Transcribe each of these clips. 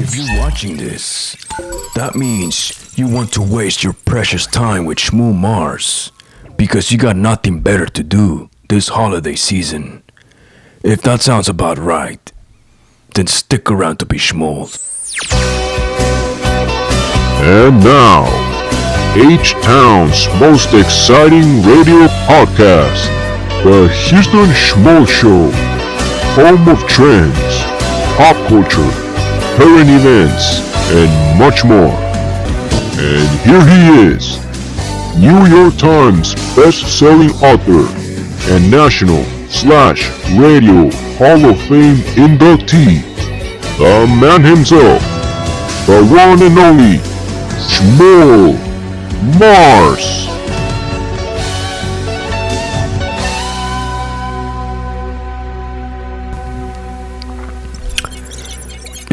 If you're watching this, that means you want to waste your precious time with Szmul Mars because you got nothing better to do this holiday season. If that sounds about right, then stick around to be schmooled. And now, H-Town's most exciting radio podcast, the Houston Szmul Show, home of trends, pop culture, current events, and much more. And here he is, New York Times best-selling author and national/radio Hall of Fame inductee, the man himself, the one and only Szmul Mars.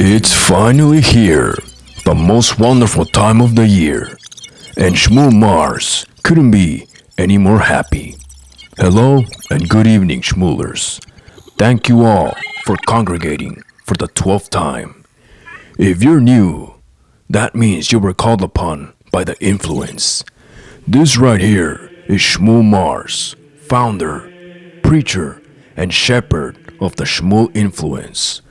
It's finally here, the most wonderful time of the year, and Szmul Mars couldn't be any more happy. Hello and good evening, Szmulers. Thank you all for congregating for the 12th time. If you're new, that means you were called upon by the influence. This right here is Szmul Mars, founder, preacher, and shepherd of the Szmul influence.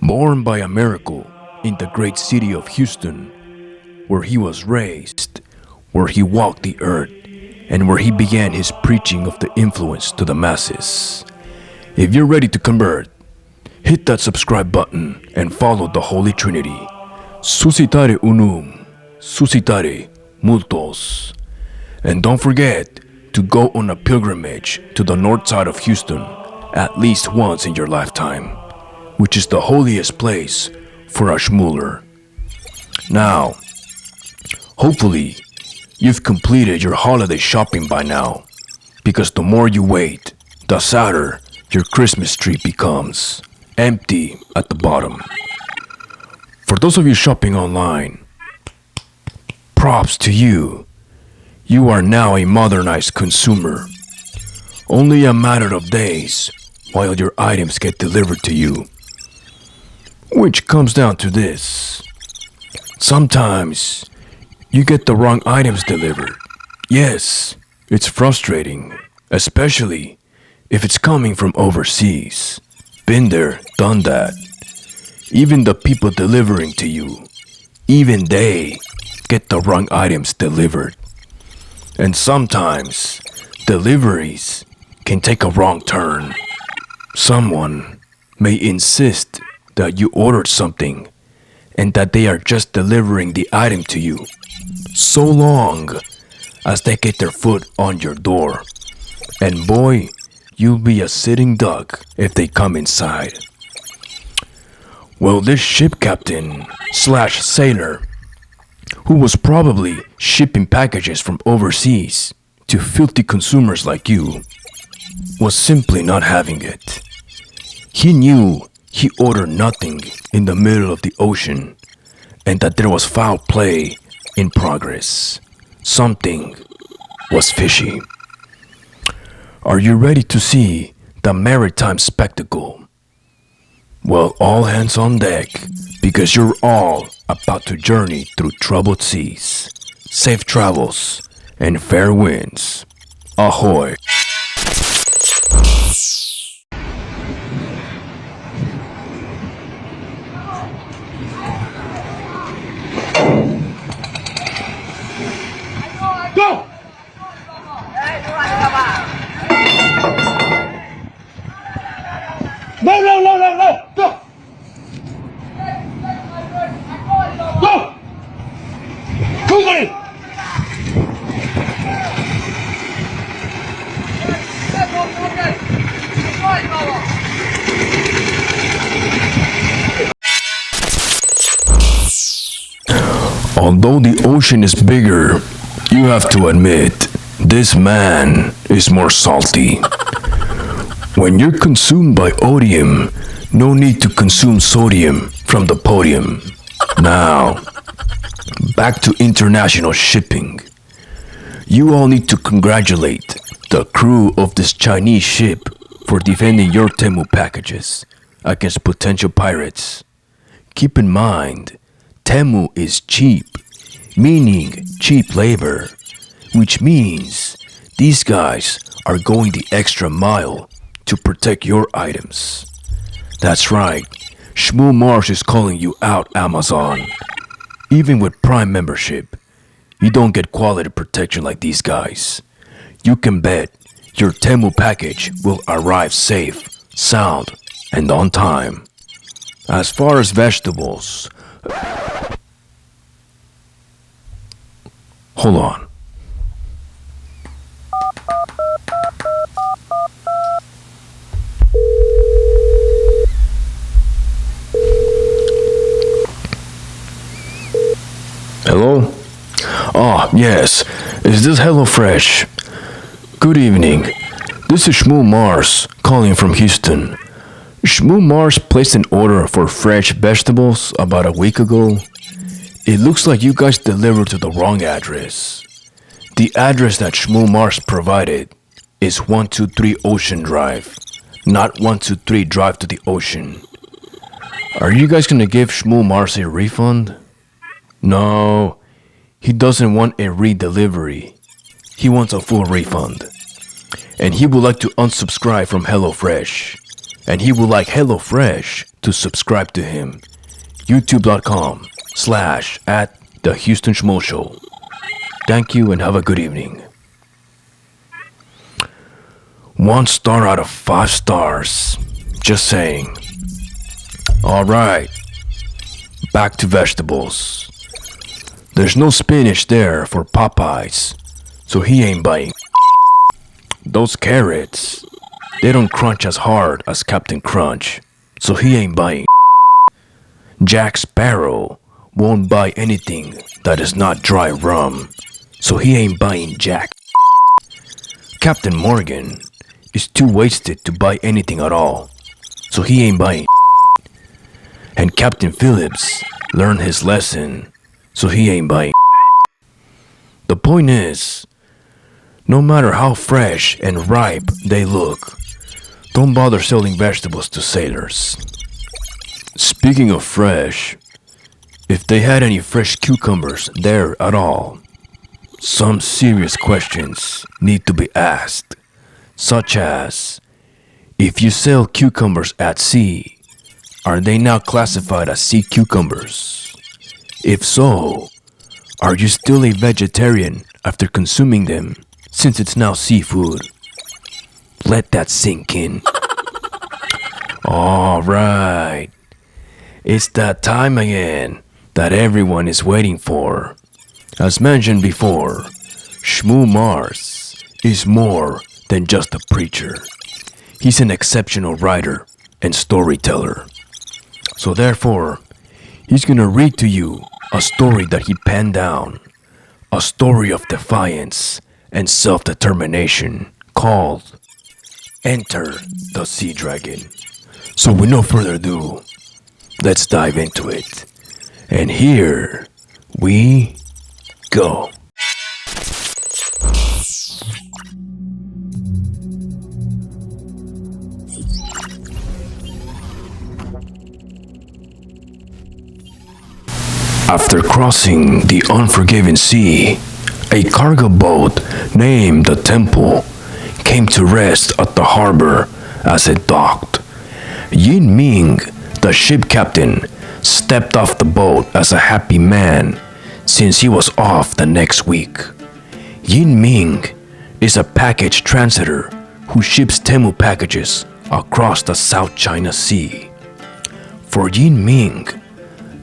Born by a miracle in the great city of Houston, where he was raised, where he walked the earth, and where he began his preaching of the influence to the masses. If you're ready to convert, hit that subscribe button and follow the Holy Trinity. Suscitare unum, suscitare multos. And don't forget to go on a pilgrimage to the north side of Houston at least once in your lifetime, which is the holiest place for a Szmuler. Now, hopefully, you've completed your holiday shopping by now, because the more you wait, the sadder your Christmas tree becomes, empty at the bottom. For those of you shopping online, props to you. You are now a modernized consumer. Only a matter of days while your items get delivered to you. Which comes down to this. Sometimes you get the wrong items delivered. Yes, it's frustrating, especially if it's coming from overseas. Been there, done that. Even the people delivering to you, even they get the wrong items delivered. And sometimes deliveries can take a wrong turn. Someone may insist that you ordered something and that they are just delivering the item to you, so long as they get their foot on your door. And boy, you'll be a sitting duck if they come inside. Well, this ship captain/sailor, who was probably shipping packages from overseas to filthy consumers like you, was simply not having it. He knew he ordered nothing in the middle of the ocean, and that there was foul play in progress. Something was fishy. Are you ready to see the maritime spectacle? Well, all hands on deck, because you're all about to journey through troubled seas. Safe travels and fair winds. Ahoy! Go! No! Go! Go! Quickly! Although the ocean is bigger, you have to admit, this man is more salty. When you're consumed by odium, no need to consume sodium from the podium. Now, back to international shipping. You all need to congratulate the crew of this Chinese ship for defending your Temu packages against potential pirates. Keep in mind, Temu is cheap, meaning cheap labor, which means these guys are going the extra mile to protect your items. That's right, Szmul Mars is calling you out, Amazon. Even with Prime membership, you don't get quality protection like these guys. You can bet your Temu package will arrive safe, sound, and on time. As far as vegetables, hold on. Hello? Ah, yes. Is this HelloFresh? Good evening. This is Szmul Mars calling from Houston. Szmul Mars placed an order for fresh vegetables about a week ago. It looks like you guys delivered to the wrong address. The address that Szmul Mars provided is 123 Ocean Drive, not 123 Drive to the Ocean. Are you guys gonna give Szmul Mars a refund? No, he doesn't want a redelivery. He wants a full refund. And he would like to unsubscribe from HelloFresh. And he would like HelloFresh to subscribe to him. YouTube.com/@TheHoustonSchmoll Thank you and have a good evening. 1 star out of 5 stars. Just saying. Alright. Back to vegetables. There's no spinach there for Popeyes, so he ain't buying. Those carrots, they don't crunch as hard as Captain Crunch, so he ain't buying. Jack Sparrow won't buy anything that is not dry rum, so he ain't buying Jack. Captain Morgan is too wasted to buy anything at all, so he ain't buying. And Captain Phillips learned his lesson, so he ain't buying. The point is, no matter how fresh and ripe they look, don't bother selling vegetables to sailors. Speaking of fresh, if they had any fresh cucumbers there at all, some serious questions need to be asked, such as, if you sell cucumbers at sea, are they now classified as sea cucumbers? If so, are you still a vegetarian after consuming them, since it's now seafood? Let that sink in. Alright, it's that time again that everyone is waiting for. As mentioned before, Szmul Mars is more than just a preacher. He's an exceptional writer and storyteller. So therefore, he's gonna read to you a story that he penned down, a story of defiance and self-determination called Enter the Sea Dragon. So with no further ado, let's dive into it. And here we go. After crossing the unforgiving sea, a cargo boat named the Temple came to rest at the harbor as it docked. Yin Ming, the ship captain, stepped off the boat as a happy man since he was off the next week. Yin Ming is a package transitor who ships Temu packages across the South China Sea. For Yin Ming,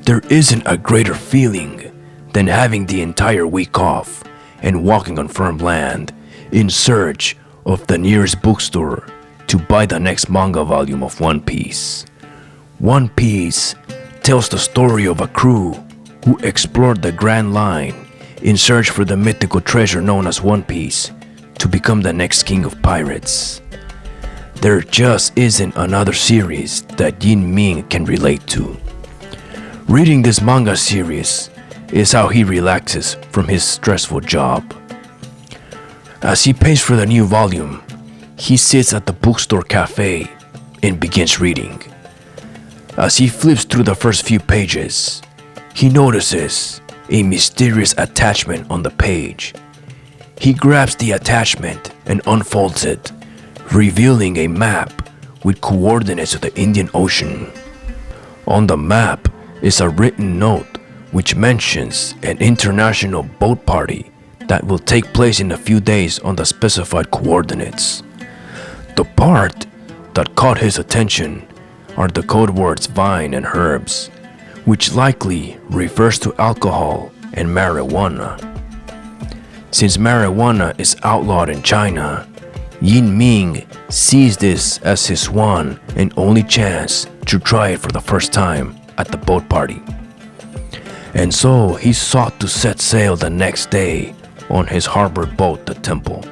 there isn't a greater feeling than having the entire week off and walking on firm land in search of the nearest bookstore to buy the next manga volume of One Piece. One Piece tells the story of a crew who explored the Grand Line in search for the mythical treasure known as One Piece to become the next king of pirates. There just isn't another series that Yin Ming can relate to. Reading this manga series is how he relaxes from his stressful job. As he pays for the new volume, he sits at the bookstore cafe and begins reading. As he flips through the first few pages, he notices a mysterious attachment on the page. He grabs the attachment and unfolds it, revealing a map with coordinates of the Indian Ocean. On the map is a written note which mentions an international boat party that will take place in a few days on the specified coordinates. The part that caught his attention are the code words vine and herbs, which likely refers to alcohol and marijuana. Since marijuana is outlawed in China, Yin Ming sees this as his one and only chance to try it for the first time at the boat party. And so he sought to set sail the next day on his harbor boat, the Temple.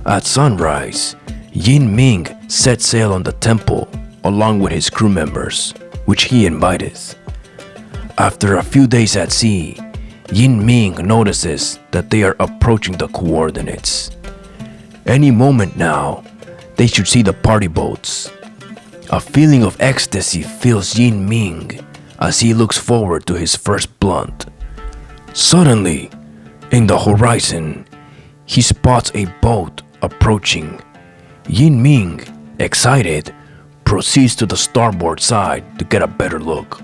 At sunrise, Yin Ming set sail on the Temple along with his crew members, which he invited. After a few days at sea, Yin Ming notices that they are approaching the coordinates. Any moment now, they should see the party boats. A feeling of ecstasy fills Yin Ming as he looks forward to his first blunt. Suddenly, in the horizon, he spots a boat approaching. Yin Ming, excited, proceeds to the starboard side to get a better look.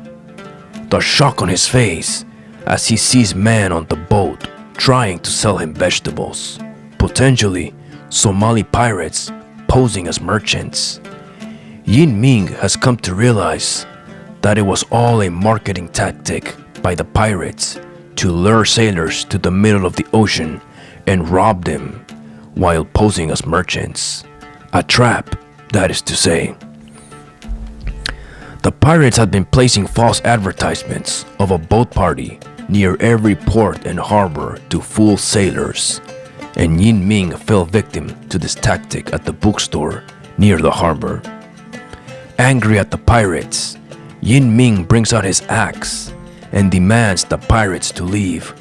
The shock on his face as he sees men on the boat trying to sell him vegetables, potentially Somali pirates posing as merchants. Yin Ming has come to realize that it was all a marketing tactic by the pirates to lure sailors to the middle of the ocean and rob them while posing as merchants. A trap, that is to say. The pirates had been placing false advertisements of a boat party near every port and harbor to fool sailors, and Yin Ming fell victim to this tactic at the bookstore near the harbor. Angry at the pirates, Yin Ming brings out his axe and demands the pirates to leave.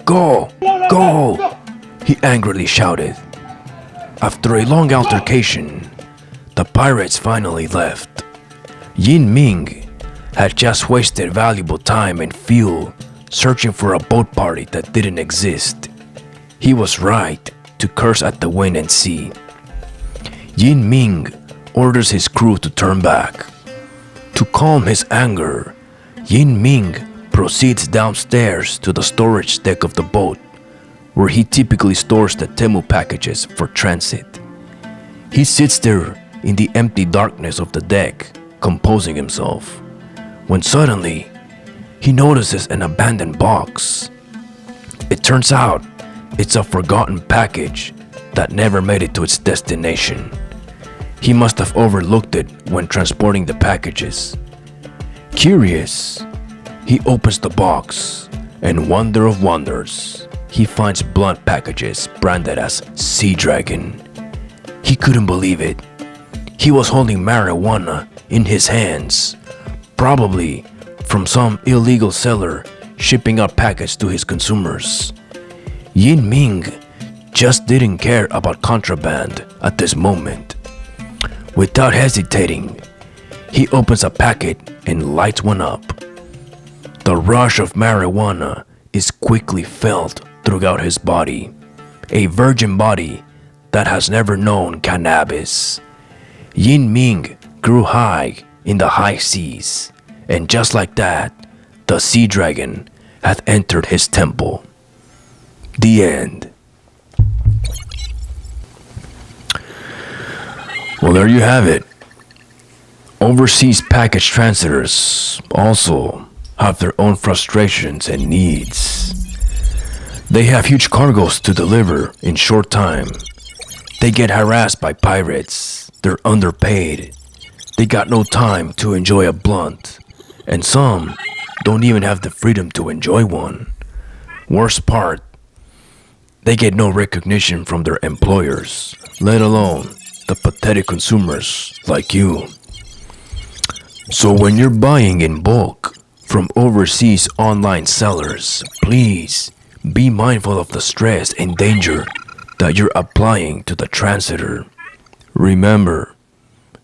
"Go! Go!" he angrily shouted. After a long altercation, the pirates finally left. Yin Ming had just wasted valuable time and fuel searching for a boat party that didn't exist. He was right to curse at the wind and sea. Yin Ming orders his crew to turn back. To calm his anger, Yin Ming proceeds downstairs to the storage deck of the boat, where he typically stores the Temu packages for transit. He sits there in the empty darkness of the deck, composing himself, when suddenly he notices an abandoned box. It turns out it's a forgotten package that never made it to its destination. He must have overlooked it when transporting the packages. Curious, he opens the box, and wonder of wonders, he finds blunt packages branded as Sea Dragon. He couldn't believe it. He was holding marijuana in his hands, probably from some illegal seller shipping out packets to his consumers. Yin Ming just didn't care about contraband at this moment. Without hesitating, he opens a packet and lights one up. The rush of marijuana is quickly felt throughout his body, a virgin body that has never known cannabis. Yin Ming grew high in the high seas, and just like that, the Sea Dragon had entered his temple. The end. Well, there you have it. Overseas package transitors also have their own frustrations and needs. They have huge cargoes to deliver in short time. They get harassed by pirates. They're underpaid. They got no time to enjoy a blunt. And some don't even have the freedom to enjoy one. Worst part, they get no recognition from their employers, let alone the pathetic consumers like you. So when you're buying in bulk from overseas online sellers, please be mindful of the stress and danger that you're applying to the transitor. Remember,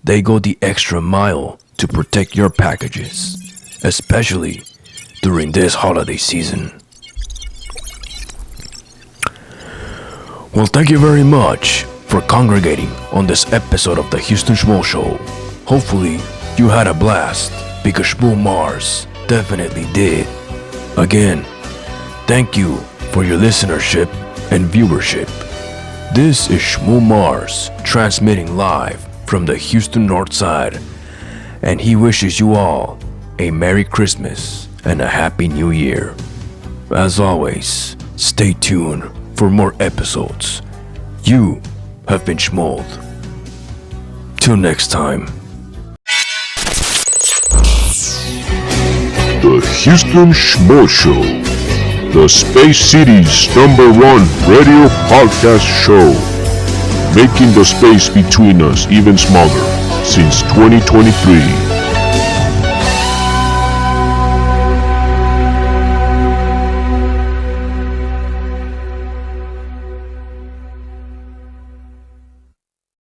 they go the extra mile to protect your packages, especially during this holiday season. Well, thank you very much for congregating on this episode of the Houston Szmul Show. Hopefully, you had a blast because Szmul Mars definitely did. Again, thank you for your listenership and viewership. This is Szmul Mars transmitting live from the Houston North Side, and he wishes you all a Merry Christmas and a Happy New Year. As always, stay tuned for more episodes. You have been Szmuled. Till next time. The Houston Szmul Show, the Space City's #1 radio podcast show, making the space between us even smaller since 2023.